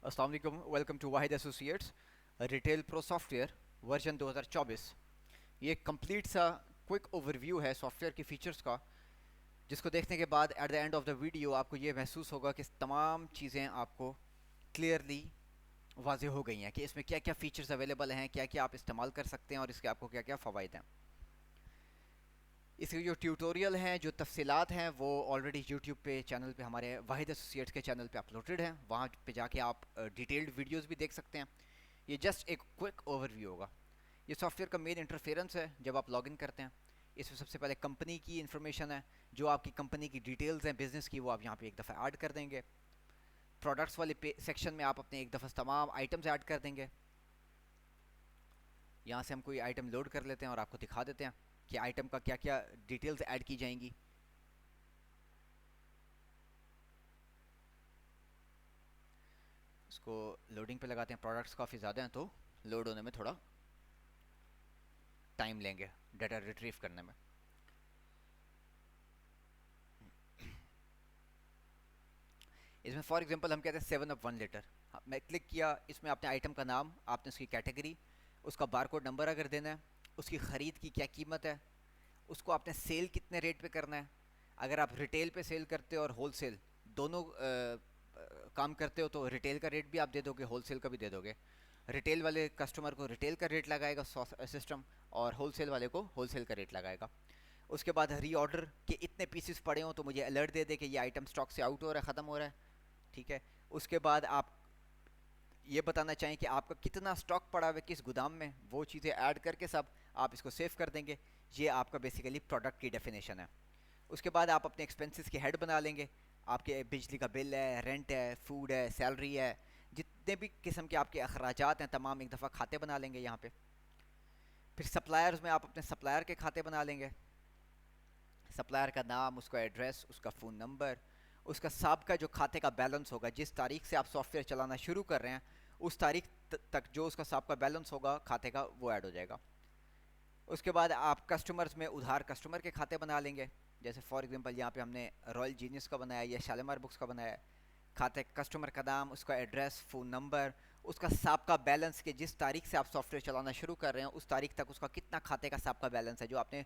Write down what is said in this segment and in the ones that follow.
अस्सलाम वालेकुम, welcome to Wahid associates retail pro software version 2024। ये कंप्लीट सा क्विक ओवरव्यू है सॉफ्टवेयर के फीचर्स का, जिसको देखने के बाद at the end of the video आपको ये महसूस होगा कि तमाम चीज़ें आपको क्लियरली वाज़ेह हो गई हैं कि इसमें क्या क्या फ़ीचर्स अवेलेबल हैं, क्या क्या आप इस्तेमाल कर सकते हैं और इसके आपको क्या क्या फ़वाइद हैं। इसके जो ट्यूटोरियल हैं, जो तफसीलात हैं, वो ऑलरेडी यूट्यूब पे चैनल पे हमारे वाहिद एसोसिएट्स के चैनल पे अपलोडेड हैं। वहाँ पे जाके आप डिटेल्ड वीडियोस भी देख सकते हैं। ये जस्ट एक क्विक ओवरव्यू होगा। ये सॉफ्टवेयर का मेन इंटरफेरेंस है जब आप लॉगिन करते हैं। इसमें सबसे पहले कंपनी की इन्फॉर्मेशन है, जो आपकी कंपनी की डिटेल्स हैं बिज़नेस की, वो आप यहाँ पे एक दफ़ा ऐड कर देंगे। प्रोडक्ट्स वाले सेक्शन में आप अपने एक दफ़ा तमाम आइटम्स ऐड कर देंगे। यहाँ से हम कोई आइटम लोड कर लेते हैं और आपको दिखा देते हैं कि आइटम का क्या क्या डिटेल्स ऐड की जाएंगी। इसको लोडिंग पे लगाते हैं। प्रोडक्ट्स काफ़ी ज़्यादा हैं तो लोड होने में थोड़ा टाइम लेंगे डाटा रिट्रीव करने में। इसमें फॉर एग्जांपल हम कहते हैं 7 अप 1 लीटर। मैं क्लिक किया, इसमें आपने आइटम का नाम, आपने उसकी कैटेगरी, उसका बारकोड नंबर अगर देना है, उसकी ख़रीद की क्या कीमत है, उसको आपने सेल कितने रेट पे करना है। अगर आप रिटेल पे सेल करते हो और होल सेल दोनों काम करते हो तो रिटेल का रेट भी आप दे दोगे, होल सेल का भी दे दोगे। रिटेल वाले कस्टमर को रिटेल का रेट लगाएगा सिस्टम, और होल सेल वाले को होल सेल का रेट लगाएगा। उसके बाद रीऑर्डर के इतने पीसेस पड़े हों तो मुझे अलर्ट दे दे कि ये आइटम स्टॉक से आउट हो रहा है, ख़त्म हो रहा है। ठीक है। उसके बाद आप ये बताना चाहें कि आपका कितना स्टॉक पड़ा हुआ है किस गोदाम में, वो चीज़ें ऐड करके सब आप इसको सेव कर देंगे। ये आपका बेसिकली प्रोडक्ट की डेफिनेशन है। उसके बाद आप अपने एक्सपेंसेस के हेड बना लेंगे। आपके बिजली का बिल है, रेंट है, फूड है, सैलरी है, जितने भी किस्म के आपके अखराजात हैं तमाम एक दफ़ा खाते बना लेंगे यहाँ पे। फिर सप्लायर्स में आप अपने सप्लायर के खाते बना लेंगे। सप्लायर का नाम, उसका एड्रेस, उसका फ़ोन नंबर, उसका साबका जो खाते का बैलेंस होगा, जिस तारीख से आप सॉफ्टवेयर चलाना शुरू कर रहे हैं उस तारीख तक जो उसका साबका बैलेंस होगा खाते का, वो ऐड हो जाएगा। उसके बाद आप कस्टमर्स में उधार कस्टमर के खाते बना लेंगे। जैसे फॉर एग्जांपल यहाँ पे हमने रॉयल जीनियस का बनाया या शालीमार बुक्स का बनाया है। खाते कस्टमर का नाम, उसका एड्रेस, फ़ोन नंबर, उसका साबका बैलेंस के जिस तारीख से आप सॉफ्टवेयर चलाना शुरू कर रहे हैं उस तारीख तक उसका कितना खाते का साबका बैलेंस है जो आपने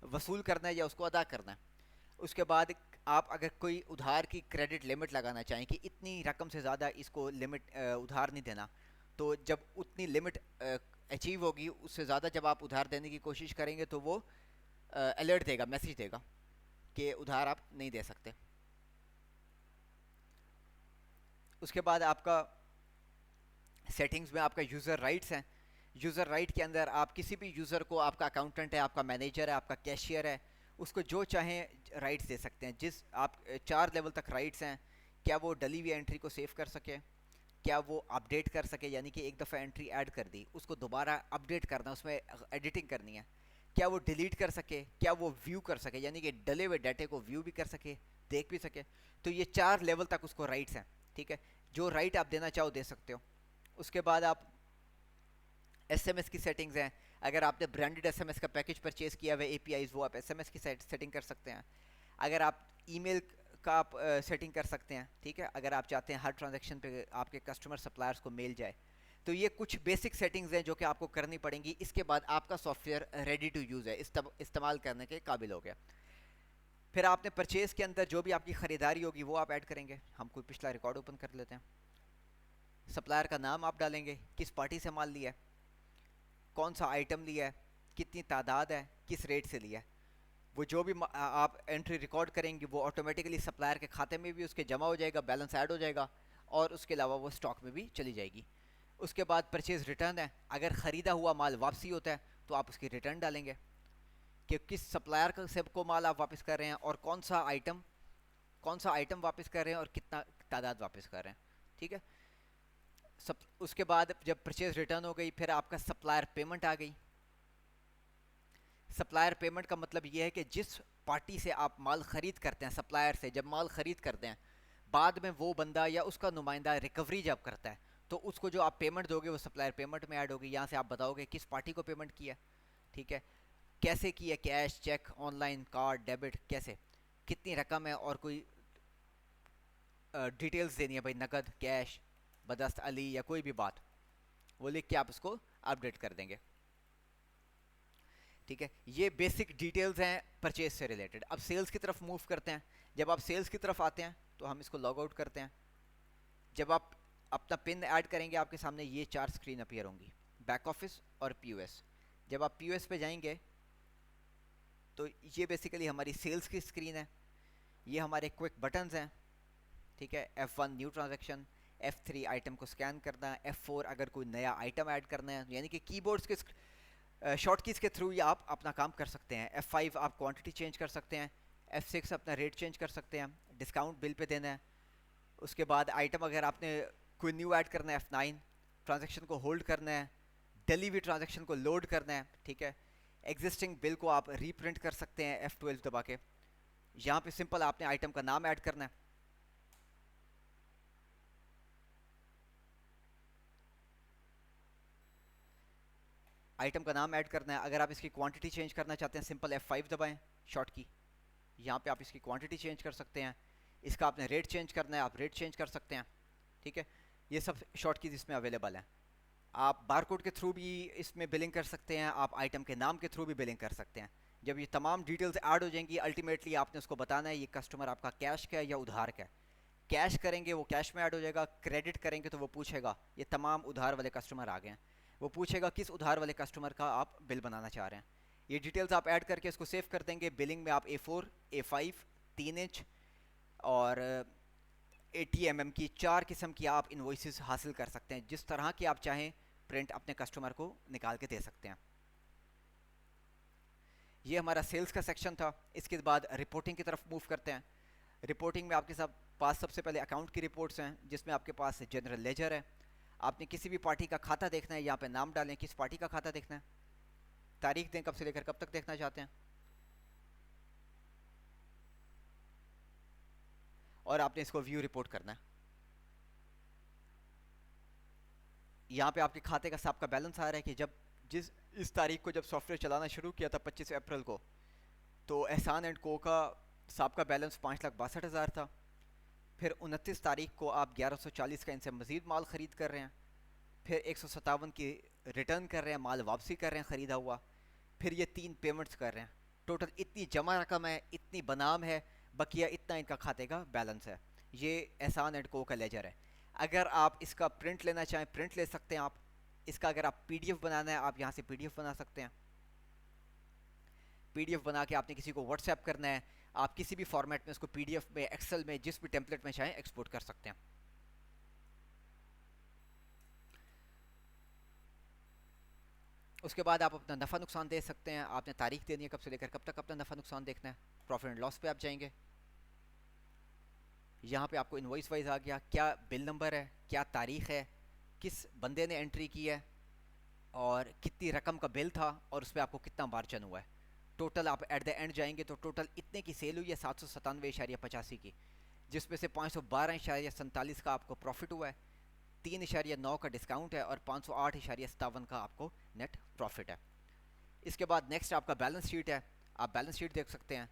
वसूल करना है या उसको अदा करना है। उसके बाद आप अगर कोई उधार की क्रेडिट लिमिट लगाना चाहें कि इतनी रकम से ज़्यादा इसको लिमिट उधार नहीं देना, तो जब उतनी लिमिट अचीव होगी, उससे ज़्यादा जब आप उधार देने की कोशिश करेंगे तो वो अलर्ट देगा, मैसेज देगा कि उधार आप नहीं दे सकते। उसके बाद आपका सेटिंग्स में आपका यूज़र राइट्स हैं। यूज़र राइट के अंदर आप किसी भी यूज़र को, आपका अकाउंटेंट है, आपका मैनेजर है, आपका कैशियर है, उसको जो चाहें राइट्स दे सकते हैं। जिस आप 4 लेवल तक राइट्स हैं। क्या वो डली हुई एंट्री को सेव कर सके, क्या वो अपडेट कर सके, यानी कि एक दफ़ा एंट्री ऐड कर दी उसको दोबारा अपडेट करना, उसमें एडिटिंग करनी है। क्या वो डिलीट कर सके, क्या वो व्यू कर सके, यानी कि डले हुए डाटे को व्यू भी कर सके, देख भी सके। तो ये 4 लेवल तक उसको राइट्स हैं। ठीक है। जो राइट आप देना चाहो दे सकते हो। उसके बाद आप एसएमएस की सेटिंग्स हैं। अगर आपने ब्रांडेड एसएमएस का पैकेज परचेज किया हुआ है, एपीआईज, वो आप एसएमएस की सेटिंग कर सकते हैं। अगर आप ईमेल का आप सेटिंग कर सकते हैं। ठीक है। अगर आप चाहते हैं हर ट्रांजैक्शन पे आपके कस्टमर सप्लायर्स को मेल जाए, तो ये कुछ बेसिक सेटिंग्स हैं जो कि आपको करनी पड़ेंगी। इसके बाद आपका सॉफ्टवेयर रेडी टू यूज़ है, इस्तेमाल करने के काबिल हो गया। फिर आपने परचेज़ के अंदर जो भी आपकी ख़रीदारी होगी वो आप ऐड करेंगे। हम कोई पिछला रिकॉर्ड ओपन कर लेते हैं। सप्लायर का नाम आप डालेंगे, किस पार्टी से माल लिया है, कौन सा आइटम लिया है, कितनी तादाद है, किस रेट से लिया है। वो जो भी आप एंट्री रिकॉर्ड करेंगे वो ऑटोमेटिकली सप्लायर के खाते में भी उसके जमा हो जाएगा, बैलेंस ऐड हो जाएगा, और उसके अलावा वो स्टॉक में भी चली जाएगी। उसके बाद परचेज रिटर्न है। अगर ख़रीदा हुआ माल वापसी होता है तो आप उसकी रिटर्न डालेंगे कि किस सप्लायर से को माल आप वापस कर रहे हैं और कौन सा आइटम वापस कर रहे हैं और कितना तादाद वापस कर रहे हैं। ठीक है। उसके बाद जब परचेज रिटर्न हो गई, फिर आपका सप्लायर पेमेंट आ गई। सप्लायर पेमेंट का मतलब ये है कि जिस पार्टी से आप माल ख़रीद करते हैं, सप्लायर से जब माल ख़रीद करते हैं, बाद में वो बंदा या उसका नुमाइंदा रिकवरी जब करता है तो उसको जो आप पेमेंट दोगे वो सप्लायर पेमेंट में ऐड होगी। यहाँ से आप बताओगे किस पार्टी को पेमेंट किया। ठीक है। कैसे किया, cash, cheque, online, card, debit, कैसे, कितनी रकम है, और कोई डिटेल्स देनी है भाई, नकद, कैश, बदस्त अली या कोई भी बात, वो लिख के आप उसको अपडेट कर देंगे। ठीक है, ये बेसिक डिटेल्स हैं परचेज से रिलेटेड। अब सेल्स की तरफ मूव करते हैं। जब आप सेल्स की तरफ आते हैं तो हम इसको लॉग आउट करते हैं। जब आप अपना पिन ऐड करेंगे आपके सामने ये 4 स्क्रीन अपीयर होंगी, बैक ऑफिस और पीओएस। जब आप पीओएस पे जाएंगे तो ये बेसिकली हमारी सेल्स की स्क्रीन है। ये हमारे क्विक बटन्स हैं। ठीक है, F1 new transaction, F3 item को स्कैन करना, F4 अगर कोई नया आइटम ऐड करना है, यानी कि कीबोर्ड्स के शॉर्ट कीज़ के थ्रू ही आप अपना काम कर सकते हैं। F5 आप क्वांटिटी चेंज कर सकते हैं, F6 अपना रेट चेंज कर सकते हैं, डिस्काउंट बिल पे देना है। उसके बाद आइटम अगर आपने कोई न्यू ऐड करना है, F9 ट्रांजैक्शन को होल्ड करना है, डेली भी ट्रांजैक्शन को लोड करना है। ठीक है, एग्जिस्टिंग बिल को आप रीप्रिंट कर सकते हैं F12 दबा के। यहाँ पे सिंपल आपने आइटम का नाम ऐड करना है। आइटम का नाम ऐड करना है। अगर आप इसकी क्वांटिटी चेंज करना चाहते हैं, सिंपल F5 दबाएं शॉर्ट की। यहाँ पे आप इसकी क्वांटिटी चेंज कर सकते हैं। इसका आपने रेट चेंज करना है, आप रेट चेंज कर सकते हैं। ठीक है, ये सब शॉर्ट कीज इसमें अवेलेबल हैं। आप बारकोड के थ्रू भी इसमें बिलिंग कर सकते हैं, आप आइटम के नाम के थ्रू भी बिलिंग कर सकते हैं। जब ये तमाम डिटेल्स ऐड हो जाएंगी, अल्टीमेटली आपने उसको बताना है ये कस्टमर आपका कैश का है या उधार का है। कैश करेंगे वो कैश में ऐड हो जाएगा, क्रेडिट करेंगे तो वो पूछेगा, ये तमाम उधार वाले कस्टमर आ गए हैं, वो पूछेगा किस उधार वाले कस्टमर का आप बिल बनाना चाह रहे हैं। ये डिटेल्स आप ऐड करके इसको सेव कर देंगे। बिलिंग में आप A4, A5, 3 इंच और 80 mm की 4 किस्म की आप इन्वॉइसेस हासिल कर सकते हैं। जिस तरह की आप चाहें प्रिंट अपने कस्टमर को निकाल के दे सकते हैं। ये हमारा सेल्स का सेक्शन था। इसके बाद रिपोर्टिंग की तरफ मूव करते हैं। रिपोर्टिंग में आपके साथ पास सबसे पहले अकाउंट की रिपोर्ट्स हैं, जिसमें आपके पास जनरल लेजर है। आपने किसी भी पार्टी का खाता देखना है, यहाँ पे नाम डालें किस पार्टी का खाता देखना है, तारीख दें कब से लेकर कब तक देखना चाहते हैं, और आपने इसको व्यू रिपोर्ट करना है। यहाँ पे आपके खाते का सबका बैलेंस आ रहा है कि जब इस तारीख को जब सॉफ्टवेयर चलाना शुरू किया था 25 अप्रैल को, तो एहसान एंड को का सबका बैलेंस 5,62,000 था। फिर 29 तारीख को आप 1140 का इनसे मज़ीद माल ख़रीद कर रहे हैं। फिर 157 की रिटर्न कर रहे हैं, माल वापसी कर रहे हैं ख़रीदा हुआ। फिर ये 3 पेमेंट्स कर रहे हैं। टोटल इतनी जमा रकम है, इतनी बनाम है, बकिया इतना इनका खाते का बैलेंस है। ये एहसान एंड को का लेजर है। अगर आप इसका प्रिंट लेना चाहें प्रिंट ले सकते हैं आप। इसका अगर आप PDF बनाना है आप यहाँ से PDF बना सकते हैं। PDF बना के आपने किसी को व्हाट्सएप करना है, आप किसी भी फॉर्मेट में उसको PDF में, एक्सेल में, जिस भी टेम्पलेट में चाहें एक्सपोर्ट कर सकते हैं। उसके बाद आप अपना नफ़ा नुकसान दे सकते हैं। आपने तारीख देनी है कब से लेकर कब तक अपना नफ़ा नुकसान देखना है। प्रॉफिट एंड लॉस पे आप जाएंगे। यहाँ पे आपको इनवॉइस वाइज आ गया, क्या बिल नंबर है, क्या तारीख है, किस बंदे ने एंट्री की है, और कितनी रकम का बिल था, और उस पर आपको कितना मार्जिन हुआ है। टोटल आप एट द एंड जाएंगे तो टोटल इतने की सेल हुई है 797.85 की, जिसमें से 512.47 का आपको प्रॉफिट हुआ है, 3.9 का डिस्काउंट है, और 508.57 का आपको नेट प्रॉफिट है। इसके बाद नेक्स्ट आपका बैलेंस शीट है, आप बैलेंस शीट देख सकते हैं।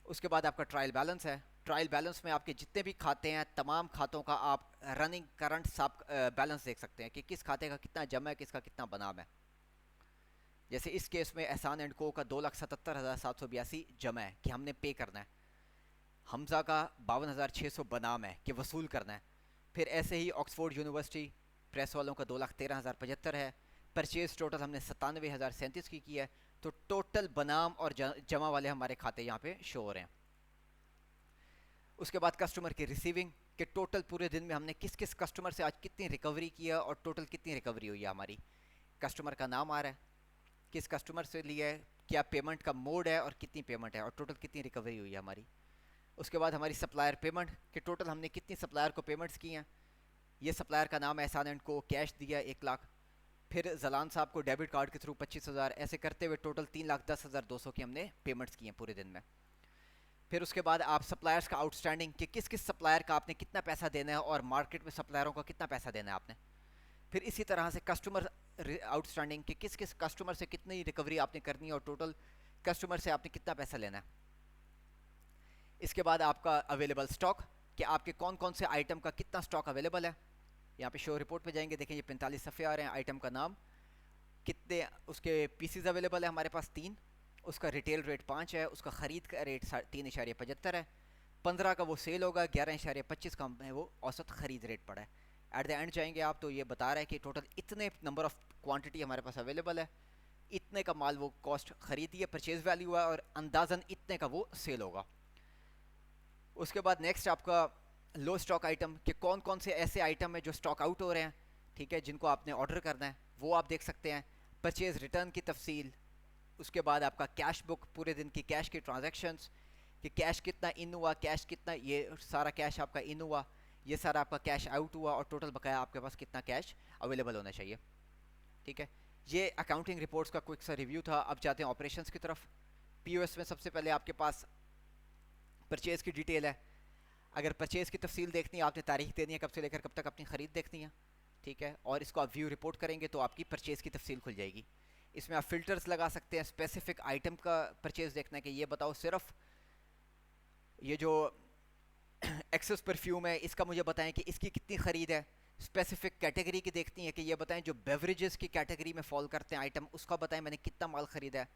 उसके बाद आपका ट्रायल बैलेंस है। ट्रायल बैलेंस में आपके जितने भी खाते हैं तमाम खातों का आप रनिंग करंट सब बैलेंस देख सकते हैं कि किस खाते का कितना जमा है, किसका कितना बनाम है। जैसे इस केस में एहसान एंड को का 2,77,782 जमा है कि हमने पे करना है। हमजा का 52,600 बनाम है कि वसूल करना है। फिर ऐसे ही ऑक्सफोर्ड यूनिवर्सिटी प्रेस वालों का 2,13,075 है। परचेज टोटल हमने 97,037 की है। तो टोटल बनाम और जमा वाले हमारे खाते यहाँ पे शो हो रहे हैं। उसके बाद कस्टमर की रिसीविंग के टोटल पूरे दिन में हमने किस किस कस्टमर से आज कितनी रिकवरी किया और टोटल कितनी रिकवरी हुई है हमारी। कस्टमर का नाम आ रहा है, किस कस्टमर से लिया है, क्या पेमेंट का मोड है और कितनी पेमेंट है, और टोटल कितनी रिकवरी हुई है हमारी। उसके बाद हमारी सप्लायर पेमेंट के टोटल हमने कितनी सप्लायर को पेमेंट्स की हैं। ये सप्लायर का नाम है, एहसान एंड को कैश दिया 1 लाख। फिर जलान साहब को डेबिट कार्ड के थ्रू 25,000, ऐसे करते हुए टोटल 3,10,200 की हमने पेमेंट्स की हैं पूरे दिन में। फिर उसके बाद आप सप्लायर्स का आउटस्टैंडिंग कि किस किस सप्लायर का आपने कितना पैसा देना है और मार्केट में सप्लायरों का कितना पैसा देना है आपने। फिर इसी तरह से कस्टमर आउटस्टैंडिंग कि किस किस कस्टमर से कितनी रिकवरी आपने करनी है और टोटल कस्टमर से आपने कितना पैसा लेना है। इसके बाद आपका अवेलेबल स्टॉक कि आपके कौन कौन से आइटम का कितना स्टॉक अवेलेबल है। यहाँ पे शो रिपोर्ट पे जाएंगे, देखें ये 45 सफ़े आ रहे हैं। आइटम का नाम, कितने उसके पीसीज अवेलेबल है हमारे पास 3, उसका रिटेल रेट 5 है, उसका ख़रीद का रेट 3.75 है, 15 का वो सेल होगा, 11.25 का है वो औसत ख़रीद रेट पड़ा है। एट द एंड जाएंगे आप तो ये बता रहा है कि टोटल इतने नंबर ऑफ़ क्वांटिटी हमारे पास अवेलेबल है, इतने का माल वो कॉस्ट खरीदी है, परचेज वैल्यू है, और अंदाज़न इतने का वो सेल होगा। उसके बाद नेक्स्ट आपका लो स्टॉक आइटम, कि कौन कौन से ऐसे आइटम है जो स्टॉक आउट हो रहे हैं, ठीक है, जिनको आपने ऑर्डर करना है, वो आप देख सकते हैं। परचेज रिटर्न की तफसील, उसके बाद आपका कैश बुक, पूरे दिन की कैश की ट्रांजैक्शंस, कि कैश कितना इन हुआ, कैश कितना, ये सारा कैश आपका इन हुआ, ये सारा आपका कैश आउट हुआ, और टोटल बकाया आपके पास कितना कैश अवेलेबल होना चाहिए, ठीक है। ये अकाउंटिंग रिपोर्ट्स का क्विक सा रिव्यू था। अब जाते हैं ऑपरेशंस की तरफ। पीओएस में सबसे पहले आपके पास परचेज की डिटेल है। अगर परचेज़ की तफसील देखनी है, आपने तारीख देनी है कब से लेकर कब तक अपनी ख़रीद देखनी है, ठीक है, और इसको आप व्यू रिपोर्ट करेंगे तो आपकी परचेज़ की तफसील खुल जाएगी। इसमें आप फ़िल्टर्स लगा सकते हैं, स्पेसिफिक आइटम का परचेज़ देखना है कि ये बताओ सिर्फ ये जो एक्सेस परफ्यूम है इसका मुझे बताएं कि इसकी कितनी ख़रीद है। स्पेसिफिक कैटेगरी की देखती है कि ये बताएं जो बेवरेजेस की कैटेगरी में फॉल करते हैं आइटम, उसका बताएं मैंने कितना माल ख़रीदा है।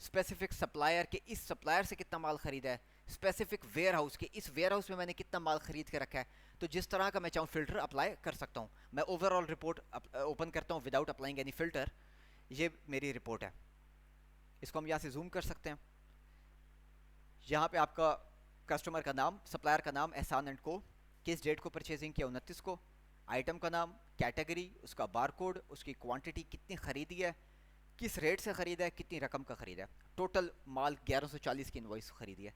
स्पेसिफिक सप्लायर के, इस सप्लायर से कितना माल ख़रीदा है। स्पेसिफिक वेयर हाउस के, इस वेयर हाउस में मैंने कितना माल ख़रीद के रखा है। तो जिस तरह का मैं चाहूँ फ़िल्टर अप्लाई कर सकता हूँ। मैं ओवरऑल रिपोर्ट ओपन करता हूँ विदाउट अप्लाइंग एनी फ़िल्टर। ये मेरी रिपोर्ट है, इसको हम यहाँ से जूम कर सकते हैं। यहाँ पे आपका कस्टमर का नाम, सप्लायर का नाम एहसान एंड को, किस डेट को परचेजिंग किया 29 को, आइटम का नाम, कैटेगरी, उसका बारकोड, उसकी क्वांटिटी कितनी ख़रीदी है, किस रेट से ख़रीदा है, कितनी रकम का ख़रीदा है, टोटल माल 1140 की इनवॉइस ख़रीदी है।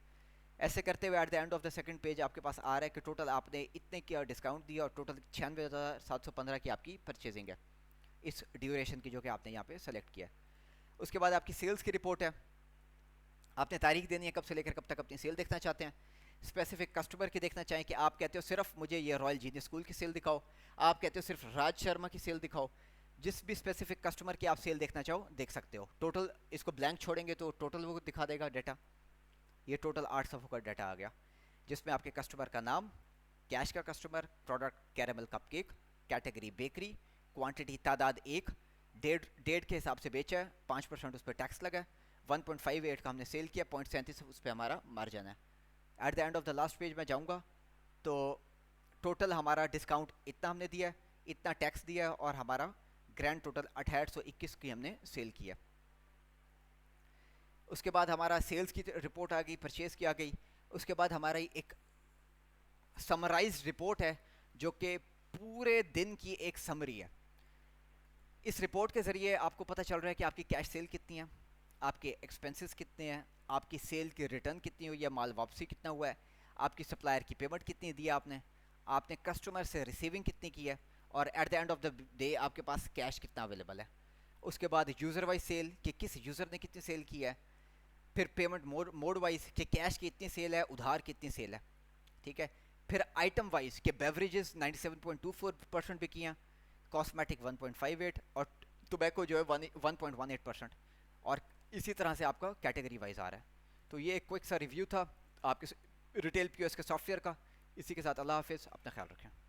ऐसे करते हुए eight the end of the second page आपके पास आ रहा है कि टोटल आपने इतने का डिस्काउंट दिया और टोटल 96,715 की आपकी परचेजिंग है इस ड्यूरेशन की, जो कि आपने यहाँ पे सेलेक्ट किया है। उसके बाद आपकी सेल्स की रिपोर्ट है। आपने तारीख देनी है कब से लेकर कब तक अपनी सेल देखना चाहते हैं। स्पेसिफिक कस्टमर की देखना चाहें कि आप कहते हो सिर्फ मुझे ये रॉयल जीनियस स्कूल की सेल दिखाओ, आप कहते हो सिर्फ राज शर्मा की सेल दिखाओ। जिस भी स्पेसिफिक कस्टमर की आप सेल देखना चाहो देख सकते हो। टोटल इसको ब्लैंक छोड़ेंगे तो टोटल वो दिखा देगा डाटा। ये टोटल 8 सफ़ों का डाटा आ गया, जिसमें आपके कस्टमर का नाम, कैश का customer, product caramel cupcake, category bakery, quantity तादाद 1, डेट के हिसाब से बेचा है, 5% उस पर टैक्स लगा है, 1.58 का हमने सेल किया, 0.37 उस पर हमारा मार्जिन है। Eight the end of the last page में जाऊँगा तो टोटल हमारा डिस्काउंट इतना हमने दिया है, इतना टैक्स दिया है, और हमारा ग्रैंड टोटल 6821 की हमने सेल किया। उसके बाद हमारा सेल्स की रिपोर्ट आ गई, परचेज़ की आ गई। उसके बाद हमारा एक समराइज रिपोर्ट है जो कि पूरे दिन की एक समरी है। इस रिपोर्ट के ज़रिए आपको पता चल रहा है कि आपकी कैश सेल कितनी है, आपके एक्सपेंसेस कितने हैं, आपकी सेल की रिटर्न कितनी हुई है, माल वापसी कितना हुआ है, आपकी सप्लायर की पेमेंट कितनी दी है आपने कस्टमर से रिसीविंग कितनी की है, और eight the end of the day आपके पास कैश कितना अवेलेबल है। उसके बाद यूज़र वाइज सेल, कि किस यूज़र ने कितनी सेल की है। फिर पेमेंट मोड वाइज, कि कैश की इतनी सेल है, उधार कितनी सेल है, ठीक है। फिर आइटम वाइज, कि बेवरेजेस 97.24% पे किए हैं, कॉस्मेटिक 1.58, और टोबैको जो है 1.18%, और इसी तरह से आपका कैटेगरी वाइज आ रहा है। तो ये एक क्विक सा रिव्यू था आपके रिटेल पीओएस के सॉफ्टवेयर का। इसी के साथ अल्लाह हाफिज़, अपना ख्याल रखें।